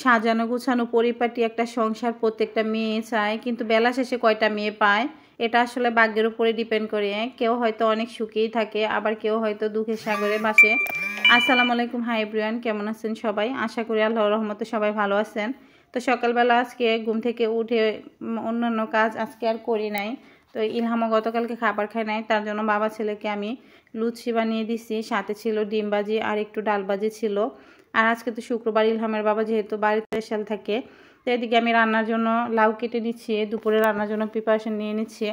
সাজানো গুছানো পরিপাটি একটা সংসার প্রত্যেকটা মেয়ে চায়, কিন্তু বেলা শেষে কয়টা মেয়ে পায় এটা আসলে ভাগ্যের উপরে ডিপেন্ড করে। কেউ হয়তো অনেক সুখেই থাকে, আবার কেউ হয়তো দুঃখের সাগরে ভাসে। আসসালামু আলাইকুম, হাই এভরিওয়ান, কেমন আছেন সবাই? আশা করি আল্লাহর রহমতে সবাই ভালো আছেন। তো সকালবেলা আজকে ঘুম থেকে উঠে অন্যান্য কাজ আজকে আর করি নাই। তো ইলহামও গতকালকে খাবার খায় নাই, তার জন্য বাবা ছেলেকে আমি লুচি বানিয়ে দিছি, সাথে ছিল ডিম ভাজি আর একটু ডাল ভাজি ছিল। আর আজকে তো শুক্রবার, ইলহামের বাবা যেহেতু বাড়িতে স্পেশাল থাকে, তো এদিকে আমি রান্নার জন্য লাউ কেটে নিচ্ছি, দুপুরে রান্নার জন্য প্রিপারেশন নিয়ে নিচ্ছি।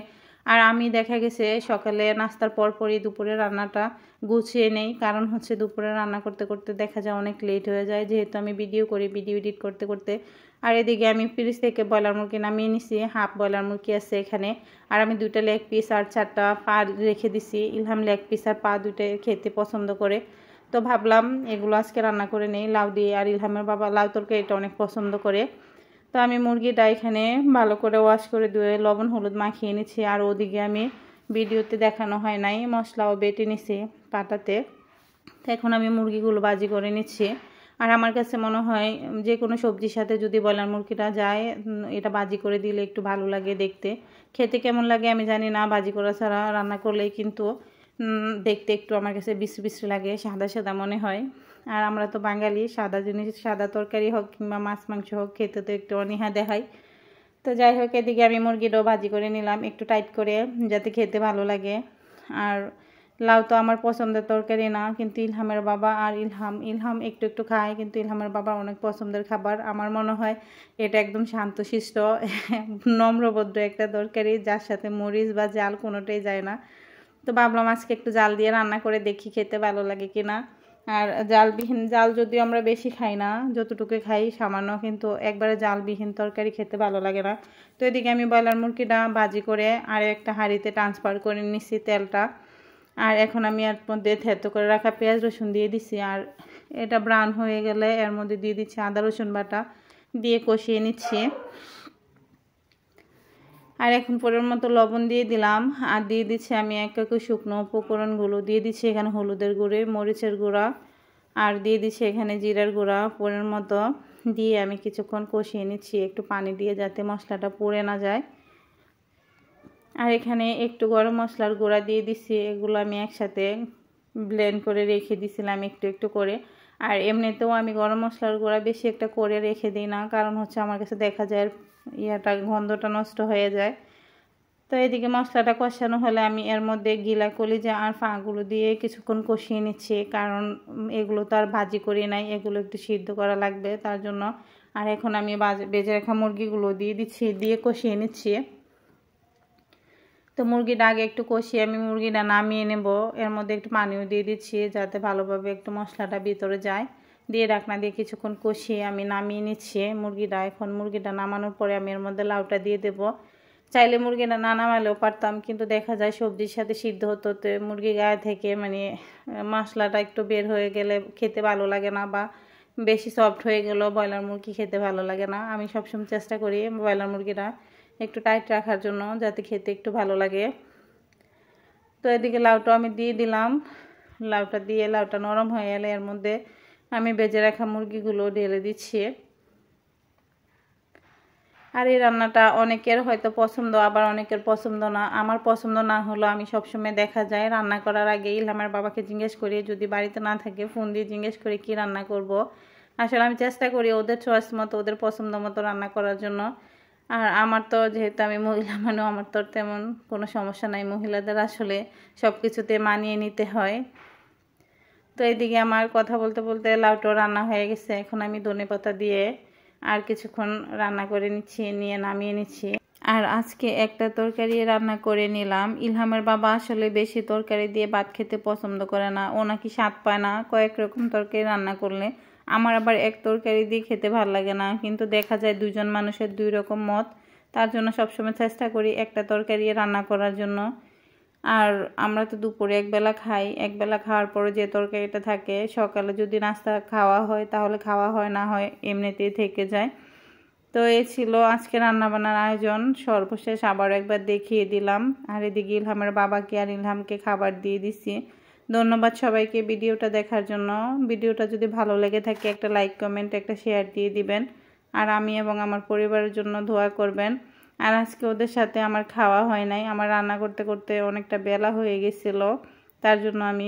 আর আমি দেখা গেছে সকালে নাস্তার পরপরই দুপুরে রান্নাটা গুছিয়ে নেই, কারণ হচ্ছে দুপুরে রান্না করতে করতে দেখা যায় অনেক লেট হয়ে যায়, যেহেতু আমি ভিডিও করি, ভিডিও এডিট করতে করতে। আর এদিকে আমি ফ্রিজ থেকে ব্রয়লার মুরগি নামিয়ে নিছি, হাফ ব্রয়লার মুরগি আছে এখানে। আর আমি 2টা লেগ পিস আর 4টা পা রেখে দিছি। ইলহাম লেগ পিস আর পা 2টাই খেতে পছন্দ করে, তো ভাবলাম এগুলো আজকে রান্না করে নেই লাউ দিয়ে। আর ইলহামের বাবা লাউ তরকারি এটা অনেক পছন্দ করে। তো আমি মুরগিটা এখানে ভালো করে ওয়াশ করে ধুয়ে লবণ হলুদ মাখিয়ে নিচ্ছি। আর ওদিকে আমি ভিডিওতে দেখানো হয় নাই, মশলাও বেটে নিছি পাটাতে। তো এখন আমি মুরগিগুলো ভাজি করে নিচ্ছি। আর আমার কাছে মনে হয় যে কোনো সবজির সাথে যদি ব্রয়লার মুরগিটা যায়, এটা ভাজি করে দিলে একটু ভালো লাগে দেখতে। খেতে কেমন লাগে আমি জানি না, ভাজি করা ছাড়া রান্না করলেই কিন্তু দেখতে একটু আমার কাছে বিশ্রী বিশ্রী লাগে, সাদা সাদা মনে হয়। আর আমরা তো বাঙালি, সাদা জিনিস, সাদা তরকারি হোক কিংবা মাছ মাংস হোক, খেতে তো একটু অনীহা দেখায়। তো যাই হোক, এদিকে আমি মুরগিটাও ভাজি করে নিলাম একটু টাইট করে, যাতে খেতে ভালো লাগে। আর লাউ তো আমার পছন্দের তরকারি না, কিন্তু ইলহামের বাবা আর ইলহাম একটু একটু খায়, কিন্তু ইলহামের বাবার অনেক পছন্দের খাবার। আমার মনে হয় এটা একদম শান্তশিষ্ট নম্রভদ্র একটা তরকারি, যার সাথে মরিচ বা জাল কোনোটাই যায় না। তো ভাবলাম আজকে একটু জাল দিয়ে রান্না করে দেখি খেতে ভালো লাগে কিনা। আর জাল যদিও আমরা বেশি খাই না, যতটুকু খাই সামান্য, কিন্তু একবারে জালবিহীন তরকারি খেতে ভালো লাগে না। তো এদিকে আমি ব্রয়লার মুরগিটা ভাজি করে আর একটা হাঁড়িতে ট্রান্সফার করে নিচ্ছি তেলটা। আর এখন আমি এর মধ্যে থেতো করে রাখা পেঁয়াজ রসুন দিয়ে দিচ্ছি। আর এটা ব্রাউন হয়ে গেলে এর মধ্যে দিয়ে দিচ্ছি আদা রসুন বাটা, দিয়ে কষিয়ে নিচ্ছি। আর এখন পরের মতো লবণ দিয়ে দিলাম। আর দিয়ে দিচ্ছি আমি এক শুকনো উপকরণগুলো দিয়ে দিচ্ছি এখানে হলুদের গুঁড়ো, মরিচের গুঁড়া, আর দিয়ে দিচ্ছি এখানে জিরার গুঁড়া পরের মতো, দিয়ে আমি কিছুক্ষণ কষিয়ে নিচ্ছি একটু পানি দিয়ে, যাতে মশলাটা পুড়ে না যায়। আর এখানে একটু গরম মশলার গুঁড়া দিয়ে দিচ্ছি, এগুলো আমি একসাথে ব্লেন্ড করে রেখে দিয়েছিলাম একটু একটু করে। আর এমনিতেও আমি গরম মশলার গুঁড়া বেশি একটা করে রেখে দিই না, কারণ হচ্ছে আমার কাছে দেখা যায় গন্ধটা নষ্ট হয়ে যায়। তো এদিকে মশলাটা কষানো হলে আমি এর মধ্যে গিলা কলিজা আর ফাগুলো দিয়ে কিছুক্ষণ কষিয়ে নিচ্ছি, কারণ এগুলো তো আর ভাজি করি নাই, এগুলো একটু সিদ্ধ করা লাগবে তার জন্য। আর এখন আমি বেজে রাখা মুরগিগুলো দিয়ে দিচ্ছি, দিয়ে কষিয়ে নিচ্ছি। তো মুরগিটা আগে একটু কষিয়ে আমি মুরগিটা নামিয়ে নেব, এর মধ্যে একটু পানিও দিয়ে দিচ্ছি যাতে ভালোভাবে একটু মশলাটা ভিতরে যায়। দিয়ে ঢাকনা দিয়ে কিছুক্ষণ কষিয়ে আমি নামিয়ে নিচ্ছি মুরগিটা। এখন মুরগিটা নামানোর পরে আমি এর মধ্যে লাউটা দিয়ে দেবো। চাইলে মুরগিটা না নামালেও পারতাম, কিন্তু দেখা যায় সবজির সাথে সিদ্ধ হতে হতে মুরগি গায়ে থেকে মানে মশলাটা একটু বের হয়ে গেলে খেতে ভালো লাগে না, বা বেশি সফট হয়ে গেলেও ব্রয়লার মুরগি খেতে ভালো লাগে না। আমি সবসময় চেষ্টা করি ব্রয়লার মুরগিটা একটু টাইট রাখার জন্য, যাতে খেতে একটু ভালো লাগে। তো এদিকে লাউটা আমি দিয়ে দিলাম, লাউটা নরম হয়ে এলে এর মধ্যে আমি বেজে রাখা মুরগিগুলো ঢেলে দিচ্ছি। আর এই রান্নাটা অনেকের হয়তো পছন্দ, আবার অনেকের পছন্দ না। আমার পছন্দ না হলো আমি সবসময় দেখা যায় রান্না করার আগে ইলহামের বাবাকে জিজ্ঞেস করি, যদি বাড়িতে না থাকে ফোন দিয়ে জিজ্ঞেস করি কি রান্না করব। আসলে আমি চেষ্টা করি ওদের চয়েস মতো, ওদের পছন্দ মতো রান্না করার জন্য। আর আমার তো যেহেতু আমি মহিলা মানুষ, আমার তো তেমন কোনো সমস্যা নাই, মহিলাদের আসলে সব কিছুতে মানিয়ে নিতে হয়। তো এইদিকে আমার কথা বলতে বলতে লাউটাও রান্না হয়ে গেছে, এখন আমি ধনেপাতা দিয়ে আর কিছুক্ষণ রান্না করে নিচ্ছি, নিয়ে নামিয়ে নিচ্ছি। আর আজকে একটা তরকারি রান্না করে নিলাম। ইলহামের বাবা আসলে বেশি তরকারি দিয়ে ভাত খেতে পছন্দ করে না, ও নাকি স্বাদ পায় না কয়েক রকম তরকারি রান্না করলে। আমার আবার এক তরকারি দিয়ে খেতে ভালো লাগে না, কিন্তু দেখা যায় দুজন মানুষের দুই রকম মত, তার জন্য সবসময় চেষ্টা করি একটা তরকারি রান্না করার জন্য। আর আমরা তো দুপুরে একবেলা খাই, একবেলা খাওয়ার পরে যে তরকারিটা থাকে সকালে যদি নাস্তা খাওয়া হয় তাহলে খাওয়া হয়, না হয় এমনিতেই থেকে যায়। তো এই ছিল আজকে রান্নাবান্নার আয়োজন, সর্বশেষ আবার একবার দেখিয়ে দিলাম। আর এদিকে ইলহামের বাবাকে আর ইলহামকে খাবার দিয়ে দিছি, ধন্যবাদ সবাইকে ভিডিওটা দেখার জন্য। ভিডিওটা যদি ভালো লেগে থাকে একটা লাইক কমেন্ট একটা শেয়ার দিয়ে দিবেন। আর আমি এবং আমার পরিবারের জন্য দোয়া করবেন। আর আজকে ওদের সাথে আমার খাওয়া হয় নাই, আমার রান্না করতে করতে অনেকটা বেলা হয়ে গেছিলো, তার জন্য আমি